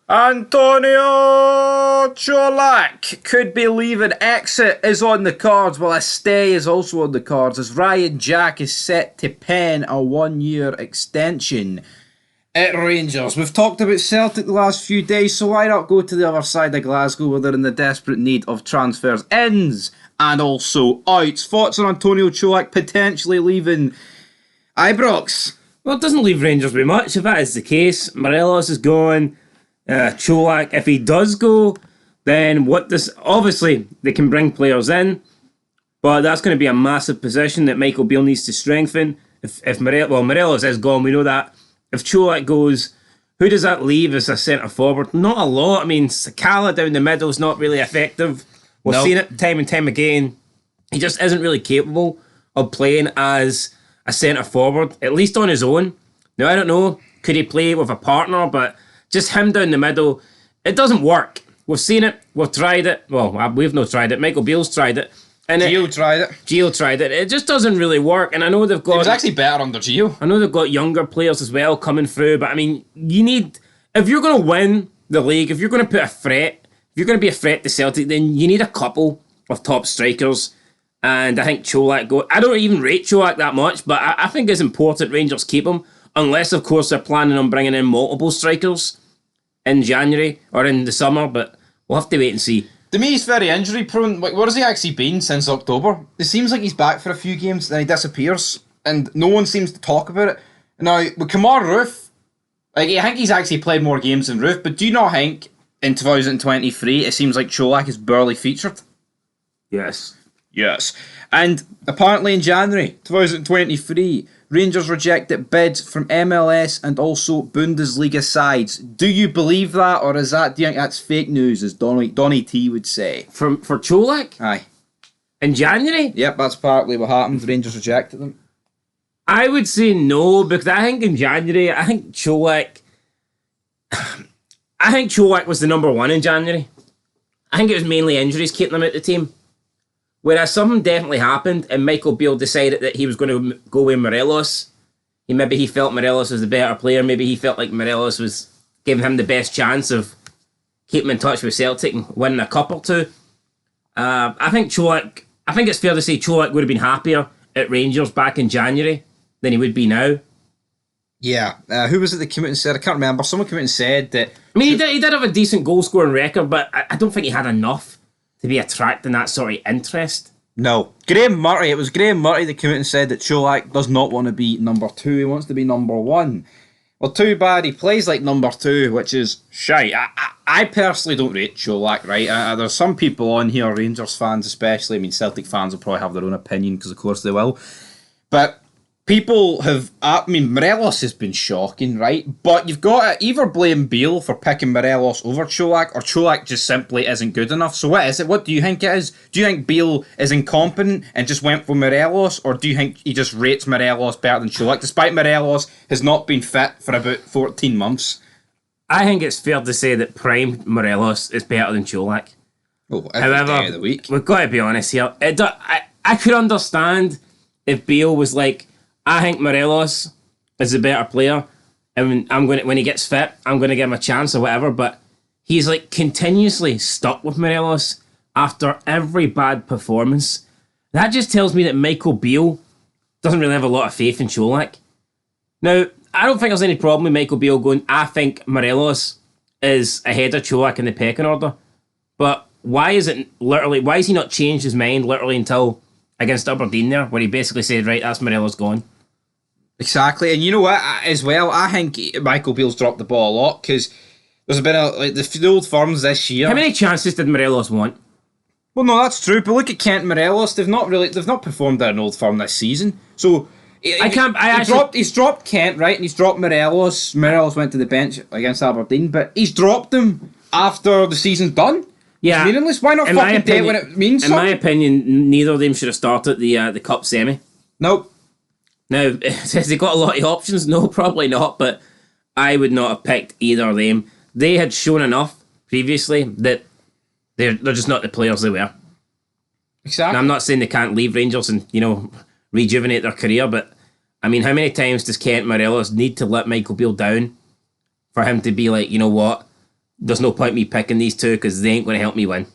Antonio Colak could be leaving. Exit is on the cards, while a stay is also on the cards, as Ryan Jack is set to pen a 1-year extension at Rangers. We've talked about Celtic the last few days, so why not go to the other side of Glasgow where they're in the desperate need of transfers, ins, and also outs. Thoughts on Antonio Colak potentially leaving Ibrox? Well, it doesn't leave Rangers with much if that is the case. Morelos is gone. Colak, if he does go, then what does... Obviously, they can bring players in, but that's going to be a massive position that Michael Beale needs to strengthen. If Morelos is gone, we know that. If Colak goes, who does that leave as a centre forward? Not a lot. I mean, Sakala down the middle is not really effective. We've seen it time and time again. He just isn't really capable of playing as a centre forward, at least on his own. Now, I don't know, could he play with a partner, but just him down the middle, it doesn't work. We've seen it, we've tried it. Well, we've not tried it. Michael Beale's tried it. And Gio tried it. Gio tried it. It just doesn't really work. And I know they've got... It was actually better under Gio. I know they've got younger players as well coming through, but I mean, you need... If you're going to win the league, if you're going to put a threat, if you're going to be a threat to Celtic, then you need a couple of top strikers. And I think Colak... I don't even rate Colak that much, but I think it's important Rangers keep him, unless, of course, they're planning on bringing in multiple strikers in January or in the summer, but we'll have to wait and see. To me, he's very injury prone. Like, where has he actually been since October? It seems like he's back for a few games, then he disappears, and no one seems to talk about it. Now, with Kamar Roof, like, I think he's actually played more games than Roof, but do you not think in 2023 it seems like Colak is barely featured? Yes. Yes. And apparently in January 2023, Rangers rejected bids from MLS and also Bundesliga sides. Do you believe that, or is that, do you think that's fake news, as Donny T would say? For Colak? Aye. In January? Yep, that's partly what happened. Rangers rejected them. I would say no, because I think in January, I think Colak was the number one in January. I think it was mainly injuries keeping him out the team. Whereas something definitely happened and Michael Beale decided that he was going to go with Morelos. Maybe he felt Morelos was the better player. Maybe he felt like Morelos was giving him the best chance of keeping in touch with Celtic and winning a cup or two. I think it's fair to say Colak would have been happier at Rangers back in January than he would be now. Yeah. Who was it that came out and said? I can't remember. Someone came out and said that... I mean, he did have a decent goal-scoring record, but I don't think he had enough to be attracting that sort of interest. No. Graham Murray. It was Graham Murray that came out and said that Colak does not want to be number 2. He wants to be number 1. Well, too bad. He plays like number 2, which is shite. I personally don't rate Colak, right? There's some people on here, Rangers fans especially. I mean, Celtic fans will probably have their own opinion, because of course they will. But people have... I mean, Morelos has been shocking, right? But you've got to either blame Beale for picking Morelos over Colak, or Colak just simply isn't good enough. So what is it? What do you think it is? Do you think Beale is incompetent and just went for Morelos, or do you think he just rates Morelos better than Colak, despite Morelos has not been fit for about 14 months? I think it's fair to say that prime Morelos is better than Colak. Oh, every day of the week. We've got to be honest here. I could understand if Beale was like, I think Morelos is a better player, and when he gets fit, I'm going to give him a chance or whatever. But he's like continuously stuck with Morelos after every bad performance. That just tells me that Michael Beale doesn't really have a lot of faith in Colak. Now, I don't think there's any problem with Michael Beale going, I think Morelos is ahead of Colak in the pecking order. But why is he not changed his mind literally until against Aberdeen there, where he basically said, right, that's Morelos gone? Exactly, and you know what, as well, I think Michael Beale's dropped the ball a lot, because there's been the old firms this year. How many chances did Morelos want? Well, no, that's true, but look at Kent and Morelos. They've not performed at an old firm this season. So he's dropped Kent, right, and he's dropped Morelos. Morelos went to the bench against Aberdeen, but he's dropped them after the season's done. Yeah, it's meaningless. Why not fucking do it when it means something? In my opinion, neither of them should have started the cup semi. Nope. Now, has he got a lot of options? No, probably not, but I would not have picked either of them. They had shown enough previously that they're just not the players they were. Exactly. And I'm not saying they can't leave Rangers and, rejuvenate their career, but, I mean, how many times does Kent Morelos need to let Michael Beale down for him to be like, you know what, there's no point me picking these two because they ain't going to help me win.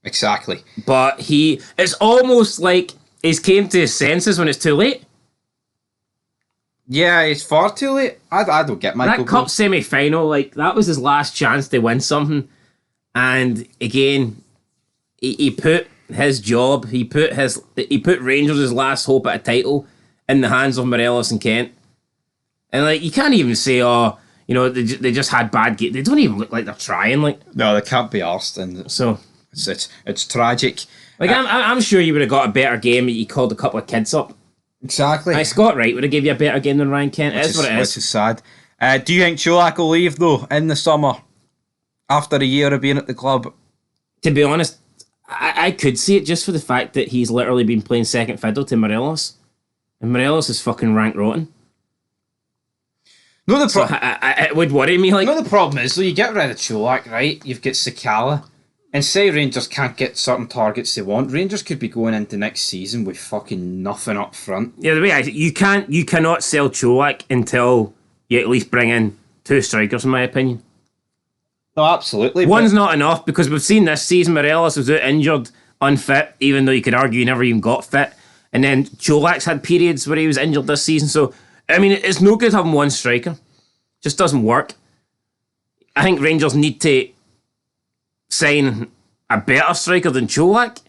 Exactly. But it's almost like he's came to his senses when it's too late. Yeah, it's far too late. I don't get Michael. That cup semi-final, like, that was his last chance to win something. And again, he put his job, he put Rangers' last hope at a title in the hands of Morelos and Kent. And, like, you can't even say, they just had bad games. They don't even look like they're trying. Like, no, they can't be arsed. And so it's tragic. Like, I'm sure you would have got a better game if you called a couple of kids up. Exactly. Like, Scott Wright would have given you a better game than Ryan Kent. It is what it is. Which is sad. Do you think Colak will leave, though, in the summer, after a year of being at the club? To be honest, I could see it just for the fact that he's literally been playing second fiddle to Morelos. And Morelos is fucking rank rotten. No, it would worry me. Like, no, the problem is, though, you get rid of Colak, right? You've got Sakala. And say Rangers can't get certain targets they want, Rangers could be going into next season with fucking nothing up front. Yeah, the way you cannot sell Colak until you at least bring in two strikers, in my opinion. No, absolutely. One's not enough because we've seen this season Morelos was out injured, unfit, even though you could argue he never even got fit. And then Colak's had periods where he was injured this season. So, I mean, it's no good having one striker. Just doesn't work. I think Rangers need to sign a better striker than Colak,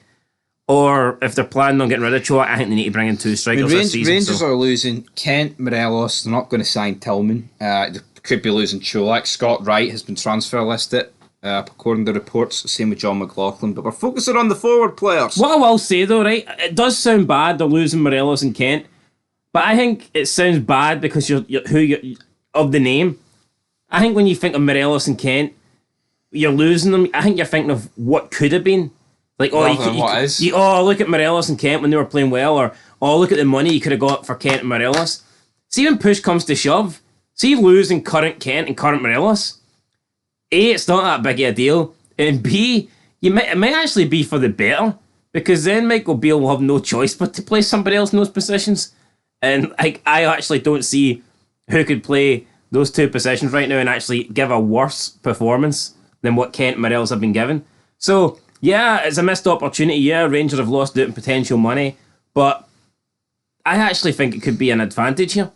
or if they're planning on getting rid of Colak, I think they need to bring in two strikers this season. Rangers are losing Kent, Morelos. They're not going to sign Tillman. They could be losing Colak. Scott Wright has been transfer listed, according to reports. Same with John McLaughlin. But we're focusing on the forward players. What I will say though, right, it does sound bad they're losing Morelos and Kent, but I think it sounds bad because you're of the name. I think when you think of Morelos and Kent, you're losing them. I think you're thinking of what could have been. Like, look at Morelos and Kent when they were playing well, or look at the money you could have got for Kent and Morelos. See, when push comes to shove, see losing current Kent and current Morelos. A, it's not that big of a deal, and B, it might actually be for the better, because then Michael Beale will have no choice but to play somebody else in those positions. And I actually don't see who could play those two positions right now and actually give a worse performance than what Kent and Morelos have been given. So, yeah, it's a missed opportunity. Yeah, Rangers have lost out in potential money, but I actually think it could be an advantage here.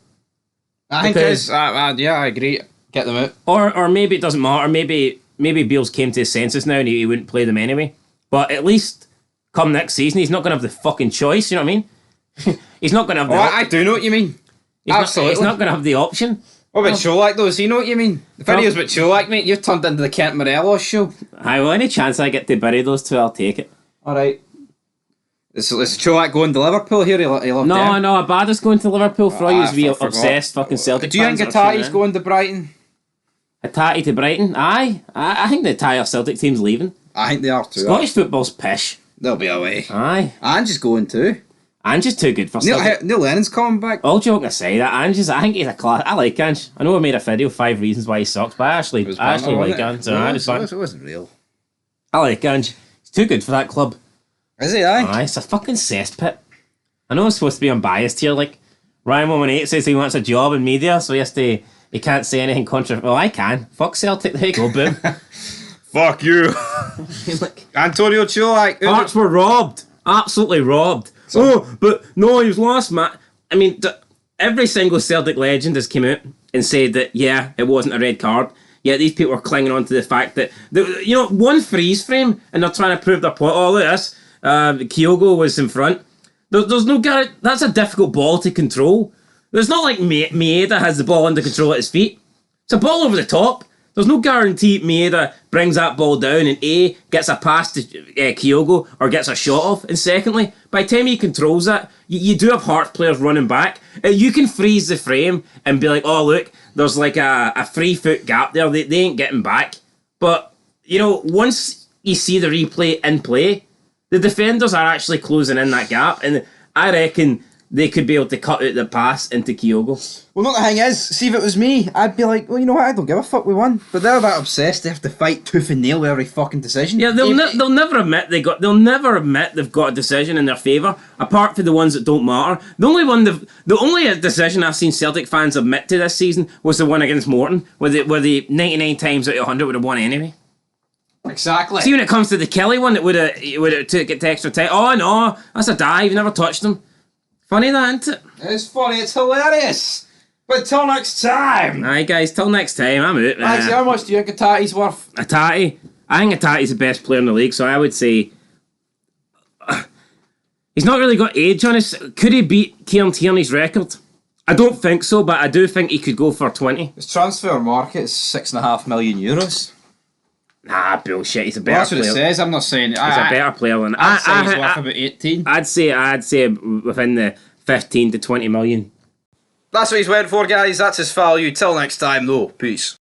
I think it is. Yeah, I agree. Get them out. Or maybe it doesn't matter. Maybe Beale's came to his senses now and he wouldn't play them anyway. But at least come next season, he's not going to have the fucking choice, you know what I mean? He's not going to have the I do know what you mean. Absolutely. He's not going to have the option. What about Colak, though? Does he know what you mean? The videos about Colak, mate, you've turned into the Kent Morelos show. Well, any chance I get to bury those two, I'll take it. Alright. Is Colak going to Liverpool here? No, Abada's going to Liverpool for all you obsessed fucking Celtic Do you think Hattati's going to Brighton? Hattati to Brighton? Aye. I think the entire Celtic team's leaving. I think they are too. Scottish football's pish. They'll be away. Aye. Ange's going too. Ange's too good for Celtic. Neil Lennon's coming back. All joking aside, I think he's a class. I like Ange. I know I made a video, 5 reasons why he sucks, but I actually like Ange. It wasn't real. I like Ange. He's too good for that club. Is he, aye? Aye, it's a fucking cesspit. I know I'm supposed to be unbiased here, like, Ryan 118 says he wants a job in media, so he can't say anything controversial. Well, I can. Fuck Celtic, there you go, boom. Fuck you. Antonio Colak. Hearts were robbed. Absolutely robbed. But no, he was last match. I mean, every single Celtic legend has come out and said that, yeah, it wasn't a red card. Yet these people are clinging on to the fact that, one freeze frame and they're trying to prove their point. Oh, look at this. Kyogo was in front. There's no guarantee. That's a difficult ball to control. There's not like Maeda has the ball under control at his feet. It's a ball over the top. There's no guarantee Maeda brings that ball down and A, gets a pass to Kyogo or gets a shot off. And secondly, by the time he controls that, you do have Hearts players running back. You can freeze the frame and be like, oh, look, there's like a 3 foot gap there. They ain't getting back. But, once you see the replay in play, the defenders are actually closing in that gap. And I reckon they could be able to cut out the pass into Kyogo. Well, not the thing is, see if it was me, I'd be like, well, you know what, I don't give a fuck, we won. But they're that obsessed, they have to fight tooth and nail with every fucking decision. Yeah, they'll never admit they've got a decision in their favour, apart from the ones that don't matter. The only decision I've seen Celtic fans admit to this season was the one against Morton, where the 99 times out of 100 would have won anyway. Exactly. See, when it comes to the Kelly one, it would have took it to extra time. Oh no, that's a dive. You never touched him. Funny that, isn't it? It's funny. It's hilarious. But till next time. Aye, guys. Till next time. I'm out. Actually, how much do you think Atati's worth? Atati. I think Atati's the best player in the league, so I would say he's not really got age on us. Could he beat Kieran Tierney's record? I don't think so, but I do think he could go for 20. His transfer market is €6.5 million. Nah, bullshit. He's a better That's what player. it says. I'm not saying it. He's a better player than I'd say he's worth about 18. I'd say within the 15 to 20 million. That's what he's went for, guys. That's his value. Till next time, though. Peace.